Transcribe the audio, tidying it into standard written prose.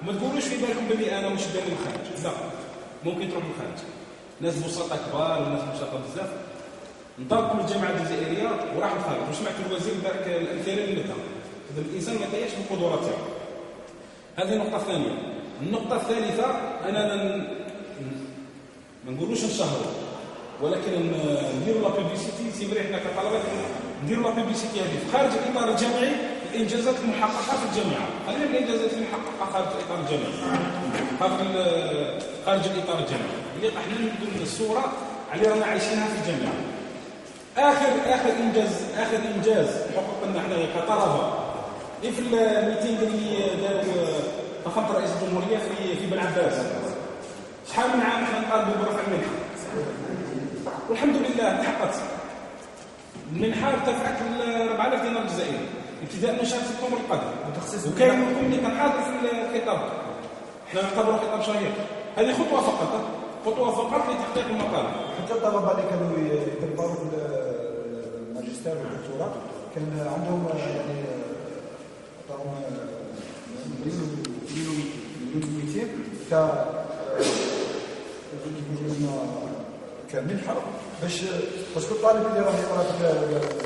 ما تقولوش في بالكم بلي انا واش دارني الخارج، لا، ممكن تروح للخارج. ناس بسطاء كبار وناس بسطاء بزاف انطلقوا من الجامعه الجزائريه وراحوا للخارج، وسمعت الوزير ذاك الامثله اللي مدها. اذا الانسان ما يطيحش بالقدره تاعو. هذه النقطه الثانيه. النقطه الثالثه، انا ما نقولوش نشهروا، ولكن نديروا لا بيبليسيتي. سي فري حنا كطلبه نديروا لا بيبليسيتي هذه خارج الاطار الجامعي، الانجازات المحققه في الجامعه. خلينا الانجازات المحققه خارج الاطار الجامعي، خارج الاطار الجامعي اللي احنا نديروا الصوره اللي رانا عايشينها في الجامعه. اخر انجاز حققنا احنا كطلبه في الميتينغ اللي داروا فخامه رئيس الجمهوريه في بن عباس. شحال من عام احنا نطالبوا برفع المنحه، والحمد لله تحققت. المنحه ارتفعت ل 4000 دينار جزائري ابتداء من شهر سبتمبر القادم، وكاين منكم اللي كان حاضر في الخطاب. احنا نعتبره خطاب شهير. هذه خطوه فقط لتحقيق المطالب. حتى الطلبه اللي كانوا يتبعوا في الماجستير والدكتوراه كان عندهم يعني كمنحه باش كل طالب اللي راه يقرا في